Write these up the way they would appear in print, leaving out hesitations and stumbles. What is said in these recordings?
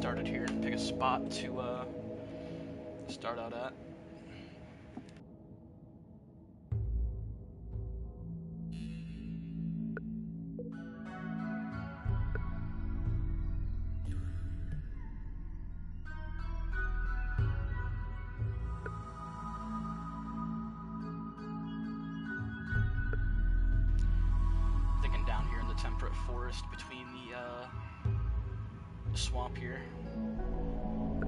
started here and pick a spot to start out at. Thinking down here in the temperate forest between the swamp here.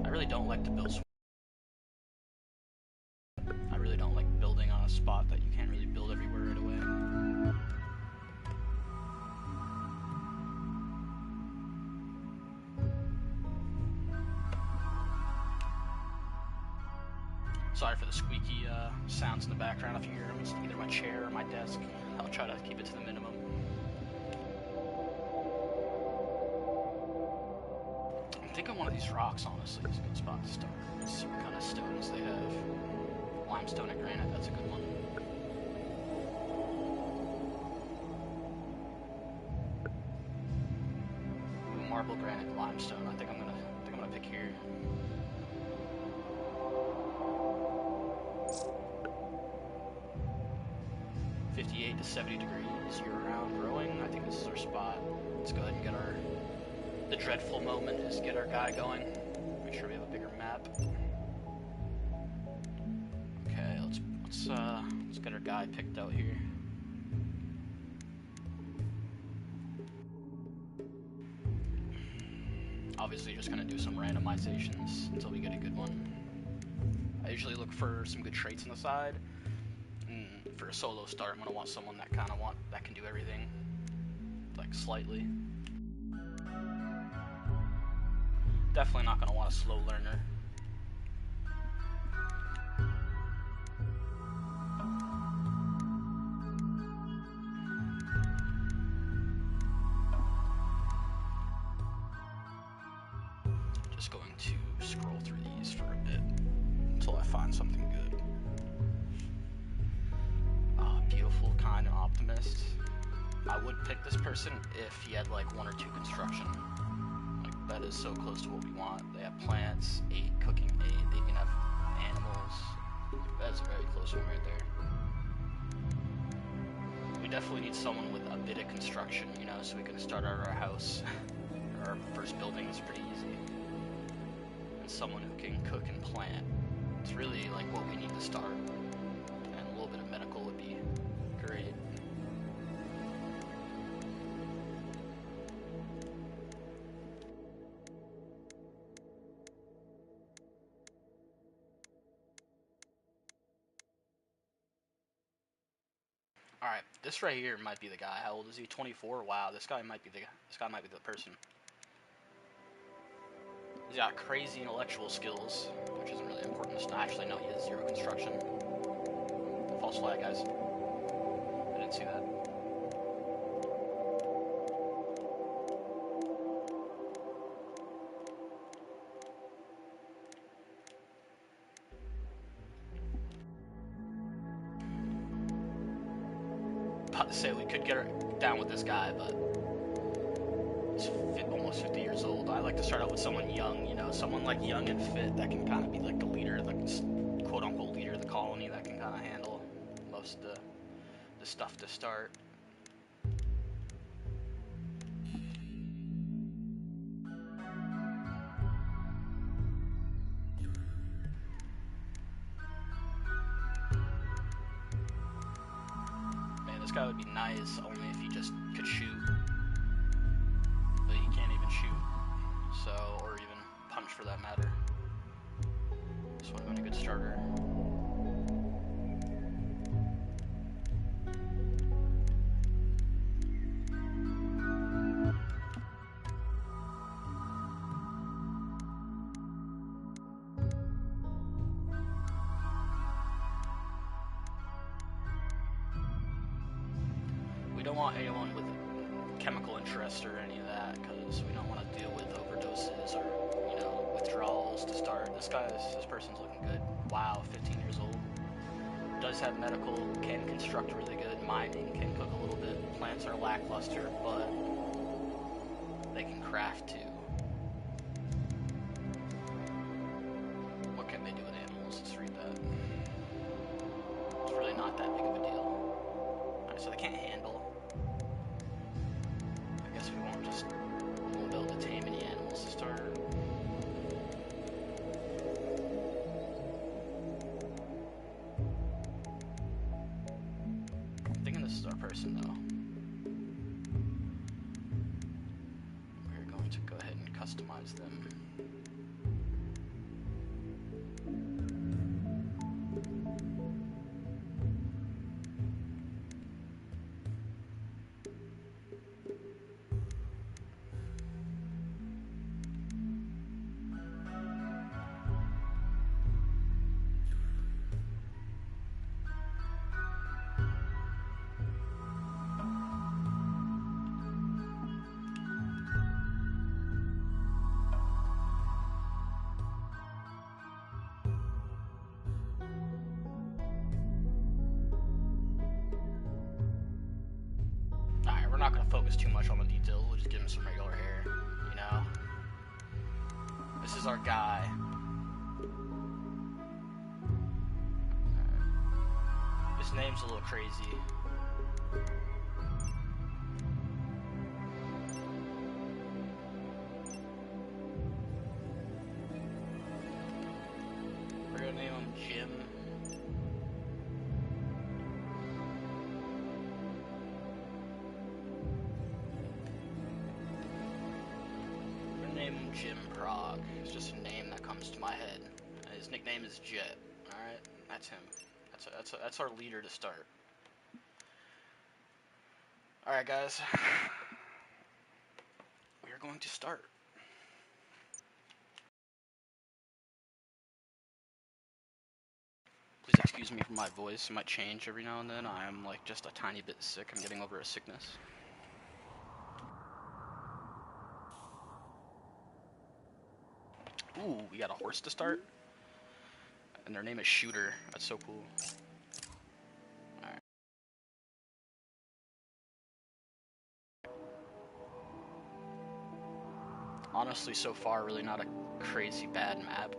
I really don't like to build. I really don't like building on a spot that you can't really build everywhere right away. Sorry for the squeaky sounds in the background. If you hear them, it's either my chair or my desk. I'll try to keep it to the minimum. I'm thinking one of these rocks, honestly, is a good spot to start. Let's see what kind of stones they have. Limestone and granite, that's a good one. Ooh, marble, granite, limestone. I think I'm gonna pick here. To 70 degrees year-round growing. I think this is our spot. Let's go ahead and get the dreadful moment is get our guy going. Make sure we have a bigger map. Okay, let's get our guy picked out here. Obviously, just gonna do some randomizations until we get a good one. I usually look for some good traits on the side. For a solo start, I'm gonna want someone that that can do everything, like slightly. Definitely not gonna want a slow learner. Just going to scroll through these for a bit until I find something good. Beautiful, kind, and optimist. I would pick this person if he had like 1 or 2 construction. Like, that is so close to what we want. They have plants, 8, cooking 8, they can have animals. That's a very close one right there. We definitely need someone with a bit of construction, you know, so we can start out our house. Our first building is pretty easy. And someone who can cook and plant. It's really like what we need to start. And a little bit of medical would be great. Alright, this right here might be the guy. How old is he? 24? Wow, this guy might be the person. He's got crazy intellectual skills, which isn't really important. Actually, no, he has 0 construction. False flag, guys. I didn't see that. About to say we could get her down with this guy, but he's almost 50 years old. I like to start out with someone young, you know, someone like young and fit that can kind of be like the leader, like quote-unquote leader of the colony that can kind of handle most of the stuff to start. Man, this guy would be nice only if he just could shoot. But he can't even shoot, so, or even punch for that matter. This would have been a good starter. We don't want anyone with chemical interest or any of that, because we don't want to deal with overdoses or, you know, withdrawals to start. This person's looking good. Wow, 15 years old. Does have medical, can construct really good, mining, can cook a little bit. Plants are lackluster, but they can craft too. that big of a deal. Alright, so they can't handle. I guess we won't be able to tame any animals to start. I'm thinking this is our person though. We're going to go ahead and customize them. We're not going to focus too much on the details, we'll just give him some regular hair, you know? This is our guy. His name's a little crazy. We're going to name him Jim. Jim Prague. It's just a name that comes to my head. His nickname is Jet. Alright, that's him. That's our leader to start. Alright guys. We are going to start. Please excuse me for my voice. It might change every now and then. I am like just a tiny bit sick. I'm getting over a sickness. Ooh, we got a horse to start. And their name is Shooter. That's so cool. Alright. Honestly, so far, really not a crazy bad map.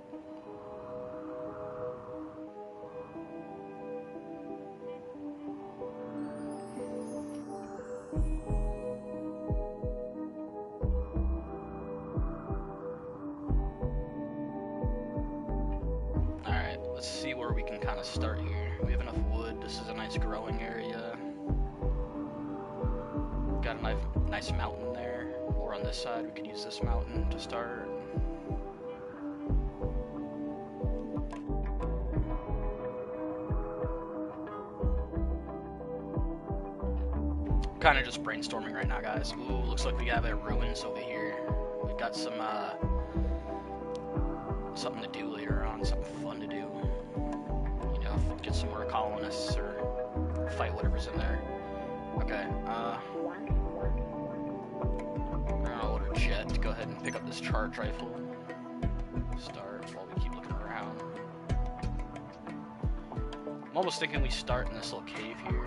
Let's see where we can kind of start here. We have enough wood. This is a nice growing area. Got a nice mountain there. Or on this side, we could use this mountain to start. Kind of just brainstorming right now, guys. Ooh, looks like we have a ruins over here. We've got some something to do later on, something fun to do. You know, get some more colonists or fight whatever's in there. Okay, we're gonna order Jet to go ahead and pick up this charge rifle. Start while we keep looking around. I'm almost thinking we start in this little cave here.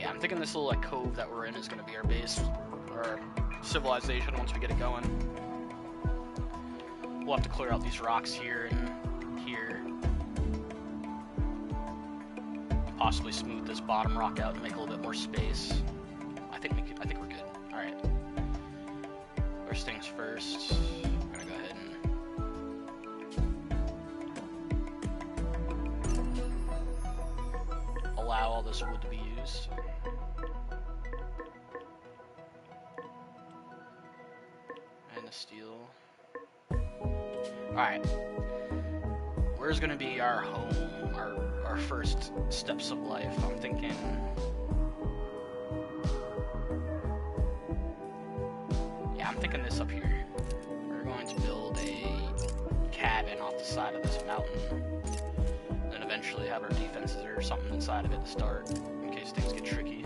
I'm thinking this little like cove that we're in is going to be our base, or our civilization once we get it going. We'll have to clear out these rocks here and here. Possibly smooth this bottom rock out to make a little bit more space. I think we're good. All right. First things first. I'm gonna go ahead and allow all this wood to be used. And the steel. Alright. Where's gonna be our home, our first steps of life? I'm thinking this up here. We're going to build a cabin off the side of this mountain, and then eventually have our defenses or something inside of it to start in case things get tricky.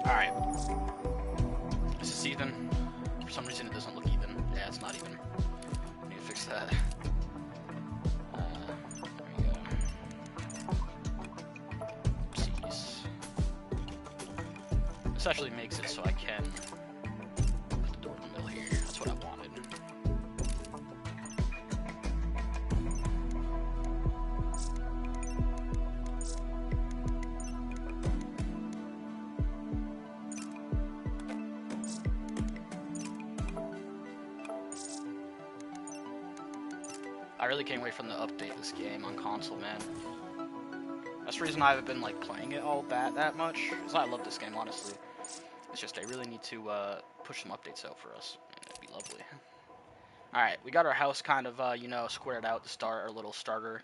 Alright. Is this even? For some reason it doesn't look even. Yeah, it's not even. I need to fix that. There we go. Oopsies. This actually makes it so I can put the door in the middle here. That's what I wanted. I really can't wait for them to update this game on console, man. That's the reason I haven't been like playing it all that much. Because I love this game, honestly. It's just they really need to push some updates out for us. Man, it'd be lovely. Alright, we got our house kind of, you know, squared out to start our little starter.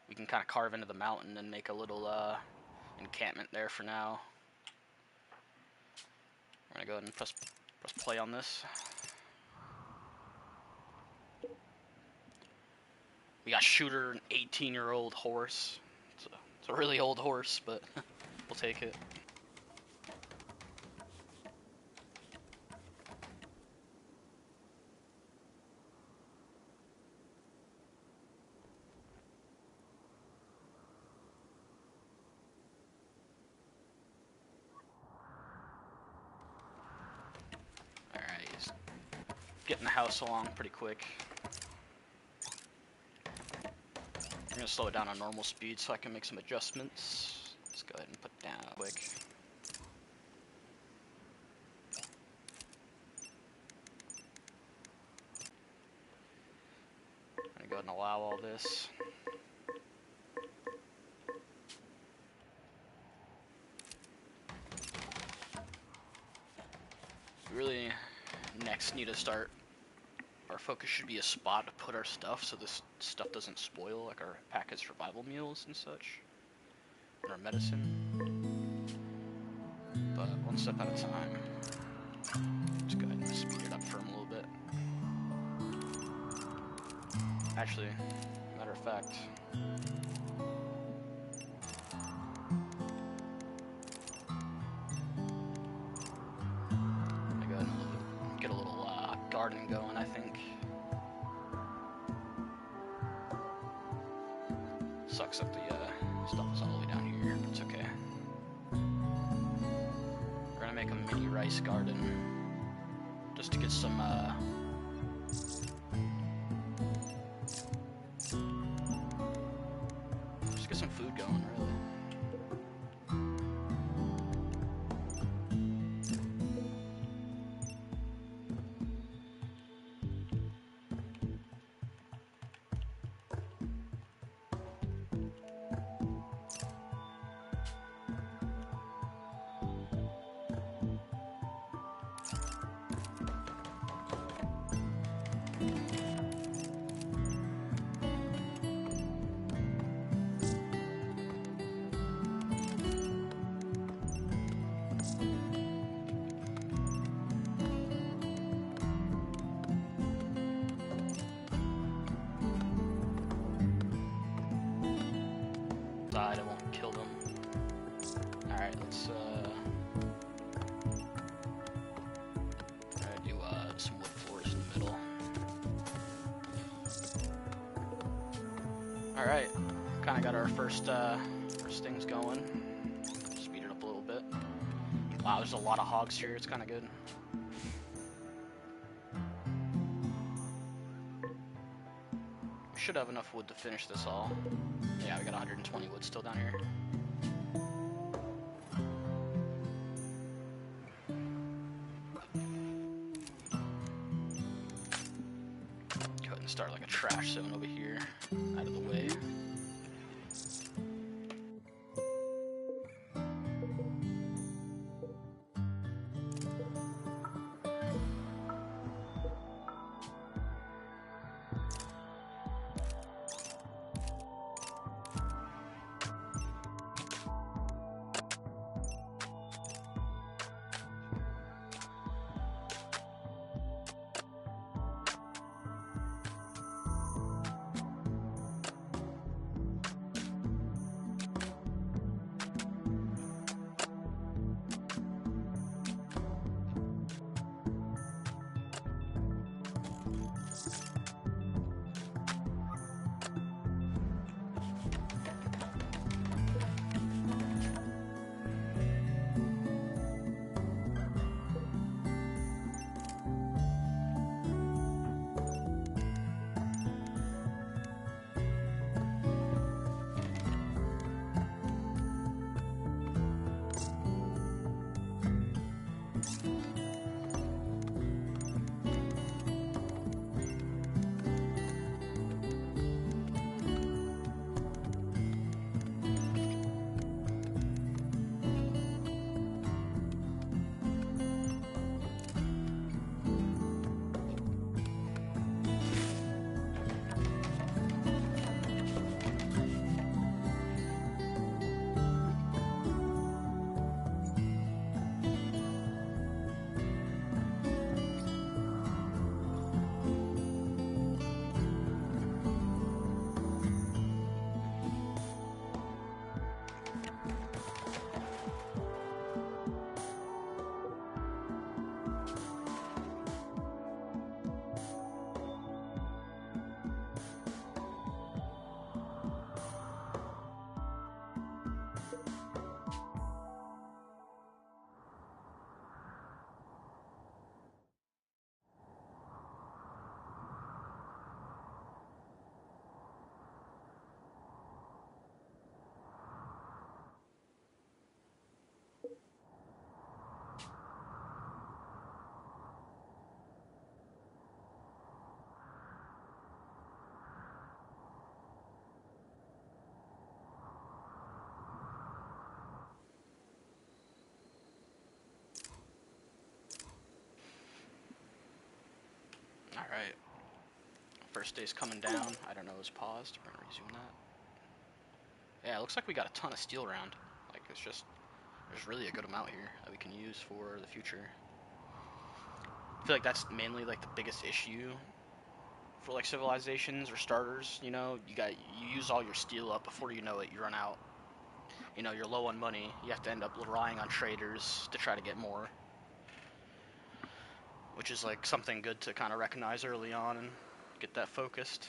We can kind of carve into the mountain and make a little encampment there for now. We're going to go ahead and press play on this. We got Shooter, an 18-year-old horse. It's a really old horse, but we'll take it. Alright, he's getting the house along pretty quick. I'm going to slow it down on normal speed so I can make some adjustments. Let's go ahead and put it down quick. I'm going to go ahead and allow all this. We really next need to start. Our focus should be a spot to put our stuff so this stuff doesn't spoil, like our packaged survival meals and such, and our medicine. But one step at a time. Let's go ahead and speed it up for him a little bit. Actually, matter of fact, I'm gonna go ahead and get a little garden going, I think. Sucks that the stuff is all the way down here, but it's okay. We're gonna make a mini rice garden just to get some food going, really. I won't kill them. Alright, let's do some wood floors in the middle. Alright, kinda got our first things going. Speed it up a little bit. Wow, there's a lot of hogs here, it's kinda good. Should have enough wood to finish this all. Yeah, we got 120 wood still down here. Go ahead and start like a trash zone over here, out of the way. Alright. First day's coming down. I don't know, it was paused. We're gonna resume that. Yeah, it looks like we got a ton of steel around. Like, it's just, there's really a good amount here that we can use for the future. I feel like that's mainly, like, the biggest issue for, like, civilizations or starters, you know? You use all your steel up before you know it, you run out. You know, you're low on money, you have to end up relying on traders to try to get more. Which is, like, something good to kind of recognize early on and get that focused.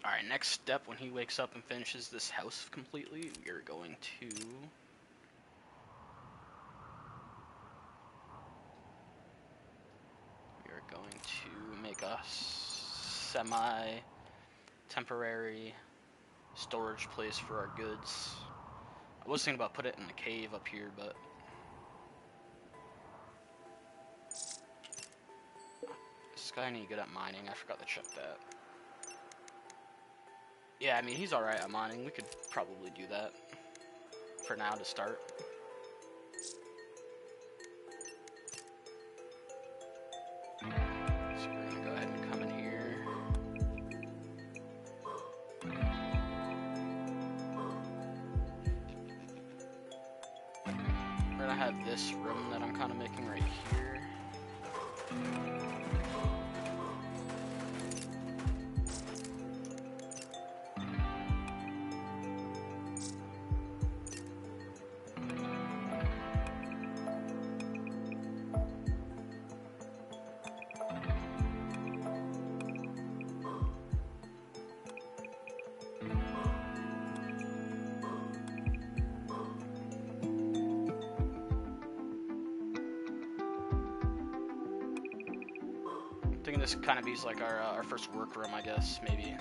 Alright, next step when he wakes up and finishes this house completely, we are going to... make a semi-temporary storage place for our goods. I was thinking about putting it in the cave up here, but... Is this guy any good at mining? I forgot to check that. Yeah, I mean, he's alright at mining. We could probably do that for now to start. So we're gonna go ahead and come in here. We're gonna have this room that I'm kind of making right here. This kind of be like our first workroom, I guess, maybe.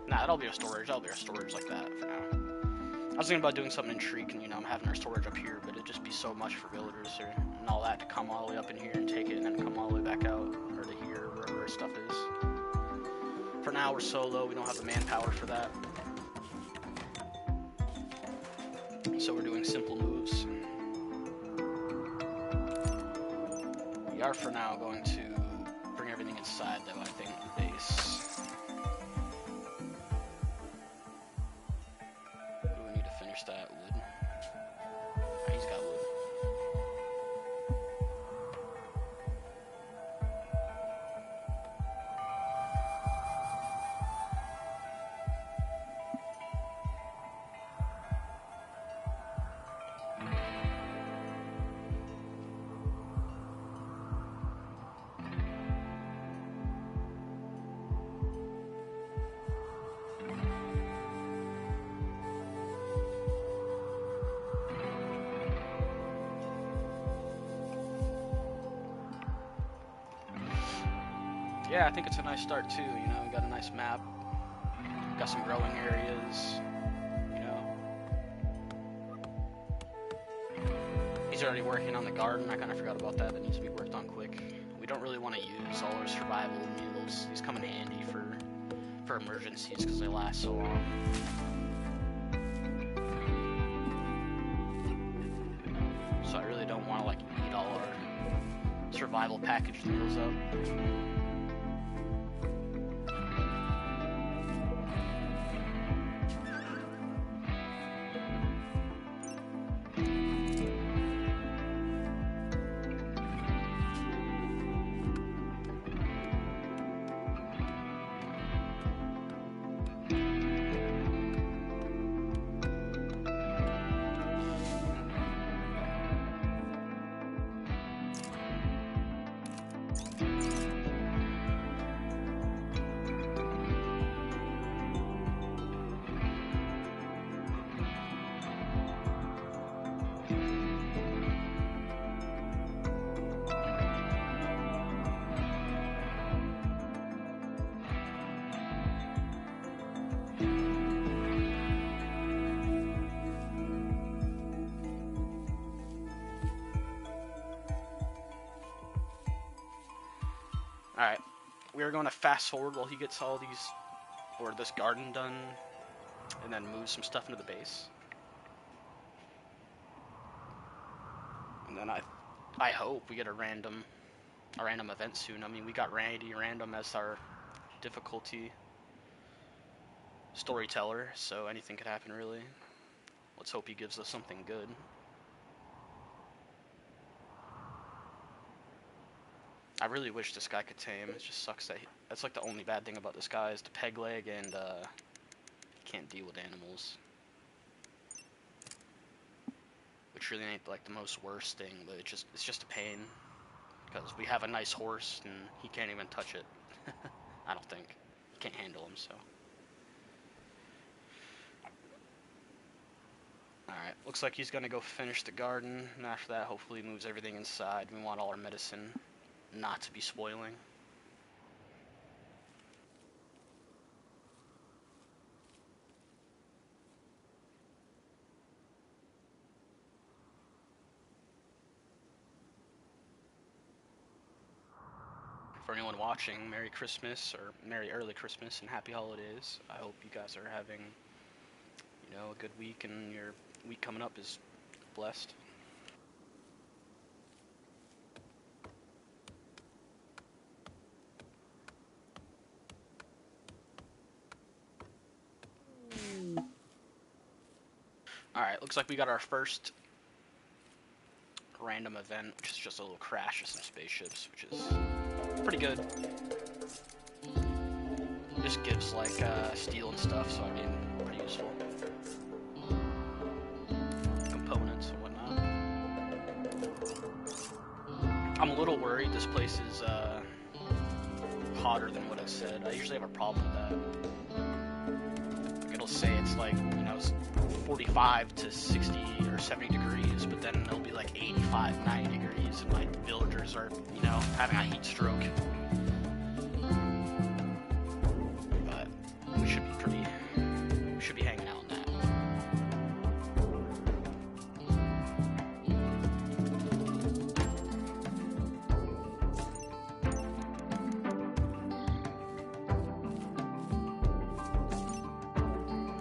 Nah, that'll be a storage. That'll be our storage like that for now. I was thinking about doing something in Shriek and, you know, having our storage up here, but it'd just be so much for villagers and all that to come all the way up in here and take it and then come all the way back out, or to here, wherever our stuff is. For now, we're solo. We don't have the manpower for that. So we're doing simple moves. We are, for now, going to bring everything inside, though, I think, the base. Do we need to finish that wood? Oh, he's got wood. Yeah, I think it's a nice start too, you know, we got a nice map, got some growing areas, you know. He's already working on the garden, I kind of forgot about that, that needs to be worked on quick. We don't really want to use all our survival meals, these come in handy for emergencies because they last so long. So I really don't want to like eat all our survival packaged meals up. Alright, we are going to fast forward while he gets all these, or this garden done, and then move some stuff into the base. And then I hope we get a random event soon. I mean, we got Randy Random as our difficulty storyteller, so anything could happen really. Let's hope he gives us something good. I really wish this guy could tame. It just sucks that that's like the only bad thing about this guy is the peg leg and he can't deal with animals. Which really ain't like the most worst thing, but it's just a pain. Because we have a nice horse and he can't even touch it. I don't think. He can't handle him, so. Alright, looks like he's gonna go finish the garden, and after that hopefully he moves everything inside. We want all our medicine not to be spoiling. For anyone watching, Merry Christmas, or Merry Early Christmas, and Happy Holidays. I hope you guys are having, you know, a good week, and your week coming up is blessed. Alright, looks like we got our first random event, which is just a little crash of some spaceships, which is pretty good. Just gives like steel and stuff, so I mean, pretty useful. Components and whatnot. I'm a little worried this place is hotter than what it said. I usually have a problem with that. Like, it'll say it's like, you know, 45 to 60 or 70 degrees, but then it'll be like 85, 90 degrees, and my villagers are, you know, having a heat stroke. But we should be hanging out in that.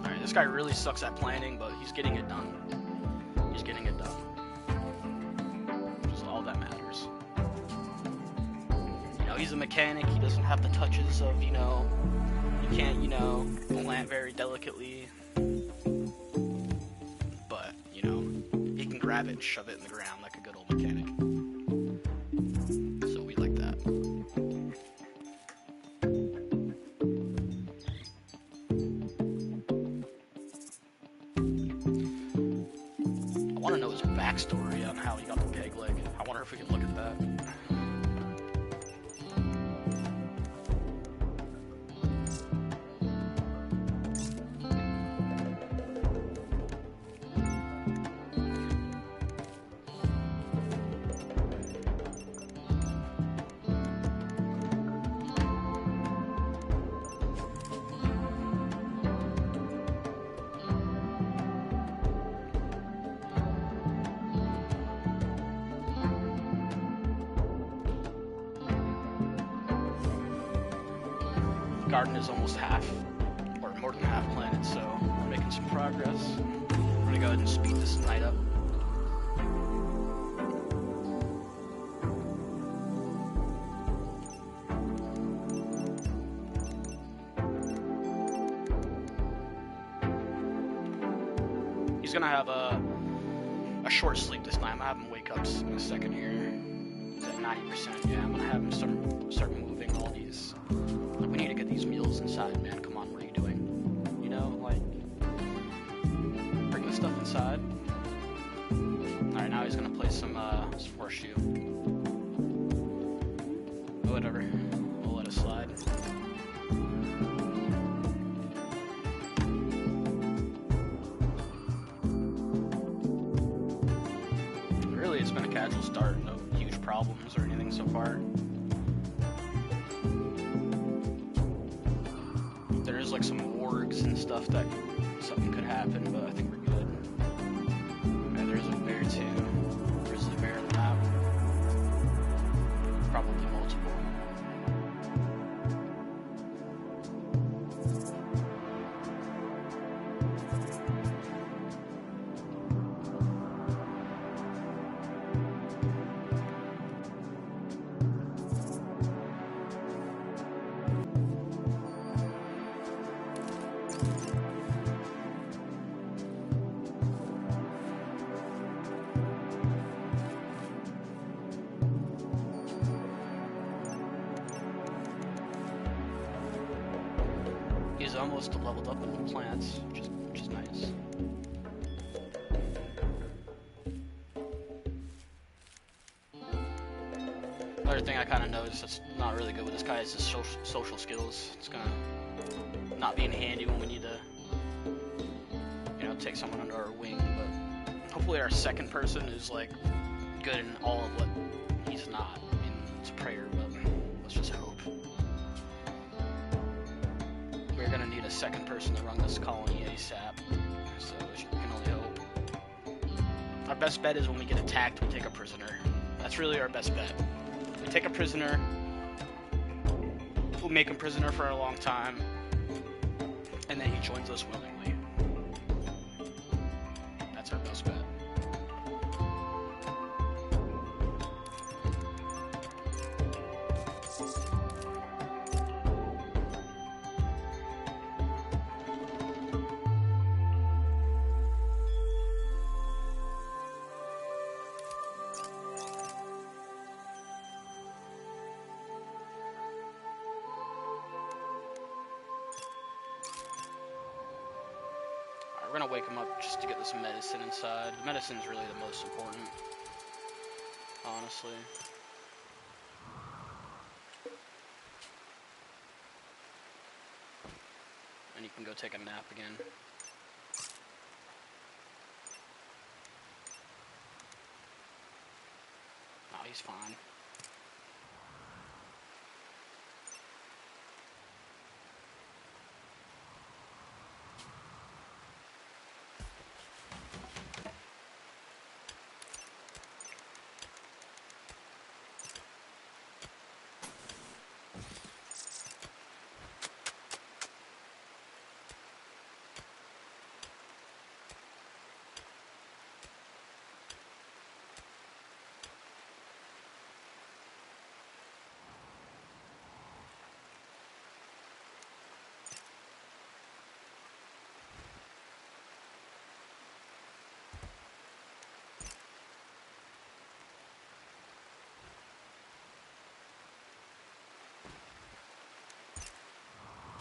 Alright, this guy really sucks at planning, but he's getting it done. He's getting it done. Which is all that matters. You know, he's a mechanic, he doesn't have the touches of, you know, he can't, you know, plant very delicately. But, you know, he can grab it and shove it in the ground like a good old mechanic. So we like that. I want to know his backstory on how he got the peg leg. I wonder if we can look at that. Garden is almost half, or more than half planted, so we're making some progress. We're gonna go ahead and speed this night up. He's gonna have a short sleep this night. I'm gonna have him wake up in a second here. He's at 90%. Yeah, I'm gonna have him start moving all these. Like, we need to get these meals inside, man. Come on, what are you doing? You know, like, bring the stuff inside. Alright, now he's gonna play some horseshoe. Whatever. We'll let it slide. Really, it's been a casual start. No huge problems or anything so far. There's like some wargs and stuff that something could happen, but I think we're good. And there's a bear too. Grizzly bear on the map. Probably multiple. almost leveled up in plants, which is nice. Another thing I kind of noticed that's not really good with this guy is his social skills. It's gonna not being handy when we need to, you know, take someone under our wing. But hopefully our second person is like good in all of what he's not. I mean, it's a prayer, but let's just hope. We're gonna need a second person to run this colony ASAP, so we can only hope. Our best bet is when we get attacked, we take a prisoner. That's really our best bet. We take a prisoner, we'll make him prisoner for a long time, and then he joins us willingly. That's our best bet. We're gonna wake him up just to get this medicine inside. The medicine is really the most important, honestly. And you can go take a nap again. Oh, he's fine.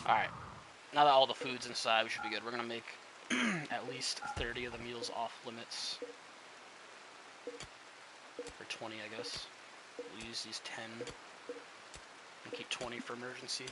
Alright, now that all the food's inside, we should be good. We're gonna make at least 30 of the meals off limits. Or 20, I guess. We'll use these 10 and keep 20 for emergency.